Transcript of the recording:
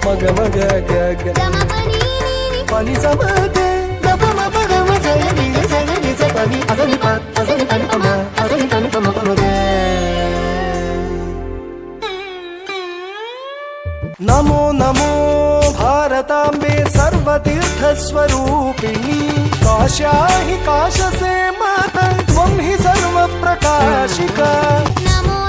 మగ మగ గ పని సమగే దప మప గమ జయ నిజ జయ నిజ పని అసలి ప అసలి పని పమ అసలి పని పమ పమగే నమో నమో భారతాంబే సర్వతీర్థస్వరూపిణి కాశా హి కాశసే మాత త్వం హి సర్వ ప్రకాశికా నమో